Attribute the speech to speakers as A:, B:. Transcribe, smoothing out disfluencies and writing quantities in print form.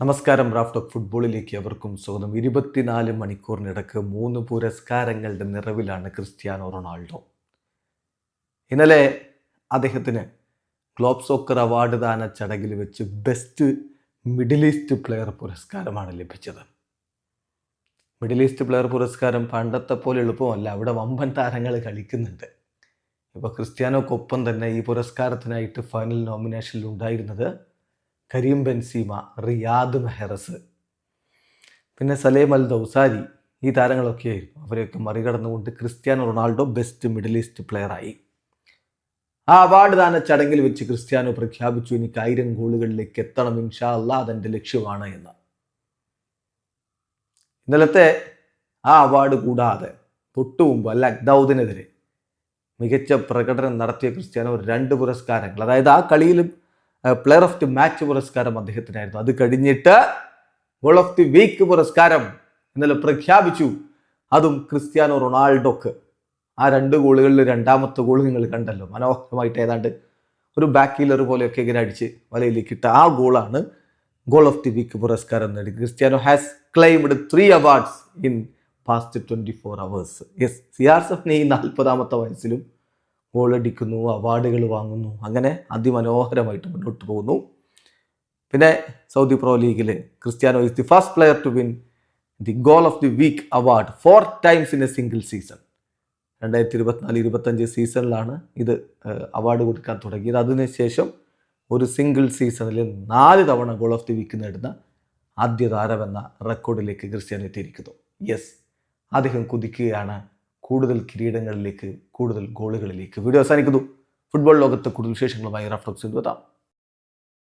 A: നമസ്കാരം. Raf talk ഫുട്ബോളിലേക്ക് അവർക്കും സ്വാഗതം. 24 മണിക്കൂറിനിടക്ക് 3 പുരസ്കാരങ്ങളുടെ നിറവിലാണ് ക്രിസ്ത്യാനോ റൊണാൾഡോ. ഇന്നലെ അദ്ദേഹത്തിന് ഗ്ലോബ് സോക്കർ അവാർഡ് ദാന ചടങ്ങിൽ വെച്ച് ബെസ്റ്റ് മിഡിൽ ഈസ്റ്റ് പ്ലെയർ പുരസ്കാരമാണ് ലഭിച്ചത്. മിഡിൽ ഈസ്റ്റ് പ്ലെയർ പുരസ്കാരം പണ്ടത്തെ പോലെ എളുപ്പമല്ല. അവിടെ വമ്പൻ താരങ്ങൾ കളിക്കുന്നുണ്ട്. ഇപ്പോൾ ക്രിസ്ത്യാനോക്കൊപ്പം തന്നെ ഈ പുരസ്കാരത്തിനായിട്ട് ഫൈനൽ നോമിനേഷനിൽ ഉണ്ടായിരുന്നത് കരീം ബെൻസീമ, റിയാദ് മെഹ്റസ്, പിന്നെ സലേം അൽ ദൗസാരി, ഈ താരങ്ങളൊക്കെ ആയിരുന്നു. അവരെയൊക്കെ മറികടന്നുകൊണ്ട് Cristiano Ronaldo best middle east പ്ലെയറായി. ആ അവാർഡ് ദാന ചടങ്ങിൽ വെച്ച് ക്രിസ്ത്യാനോ പ്രഖ്യാപിച്ചു, എനിക്ക് 1000 ഗോളുകളിലേക്ക് എത്തണം, ഇൻഷാ അല്ലാഹ് അതെൻ്റെ ലക്ഷ്യമാണ് എന്ന്. ഇന്നലത്തെ ആ അവാർഡ് കൂടാതെ തൊട്ടു മുമ്പ് അക്ദൌദിനെതിരെ മികച്ച പ്രകടനം നടത്തിയ ക്രിസ്ത്യാനോ 2 പുരസ്കാരങ്ങൾ, അതായത് ആ കളിയിലും പ്ലെയർ ഓഫ് ദി മാച്ച് പുരസ്കാരം അദ്ദേഹത്തിനായിരുന്നു. അത് കഴിഞ്ഞിട്ട് ഗോൾ ഓഫ് ദി വീക്ക് പുരസ്കാരം ഇന്നലെ പ്രഖ്യാപിച്ചു, അതും ക്രിസ്ത്യാനോ റൊണാൾഡോക്ക്. ആ 2 ഗോളുകളിൽ രണ്ടാമത്തെ ഗോൾ നിങ്ങൾ കണ്ടല്ലോ, മനോഹരമായിട്ട് ഏതാണ്ട് ഒരു ബാക്ക് ഹീലർ പോലെയൊക്കെ ഇങ്ങനെ അടിച്ച് വലയിലേക്ക് ഇട്ട ആ ഗോളാണ് ഗോൾ ഓഫ് ദി വീക്ക് പുരസ്കാരം നേടി. Cristiano has claimed 3 awards in past 24 hours. Yes, CR7 ഈ 40ാമത്തെ വയസ്സിലും ഗോളടിക്കുന്നു, അവാർഡുകൾ വാങ്ങുന്നു, അങ്ങനെ അതിമനോഹരമായിട്ട് മുന്നോട്ട് പോകുന്നു. പിന്നെ സൗദി പ്രോ ലീഗിൽ Cristiano is the first player to win the goal of the week award 4 times in a single season. 2024-25 സീസണിലാണ് ഇത് അവാർഡ് കൊടുക്കാൻ തുടങ്ങിയത്. അതിനുശേഷം ഒരു സിംഗിൾ സീസണിൽ 4 തവണ ഗോൾ ഓഫ് ദി വീക്ക് നേടുന്ന ആദ്യ താരമെന്ന റെക്കോർഡിലേക്ക് ക്രിസ്ത്യാനോ എത്തിയിരിക്കുന്നു. യെസ്, അദ്ദേഹം കുതിക്കുകയാണ് കൂടുതൽ കിരീടങ്ങളിലേക്ക്, കൂടുതൽ ഗോളുകളിലേക്ക്. വീഡിയോ അവസാനിക്കുന്നു. ഫുട്ബോൾ ലോകത്തെ കൂടുതൽ വിശേഷങ്ങളുമായി റാഫ് ടോക്സിൽ എത്താം.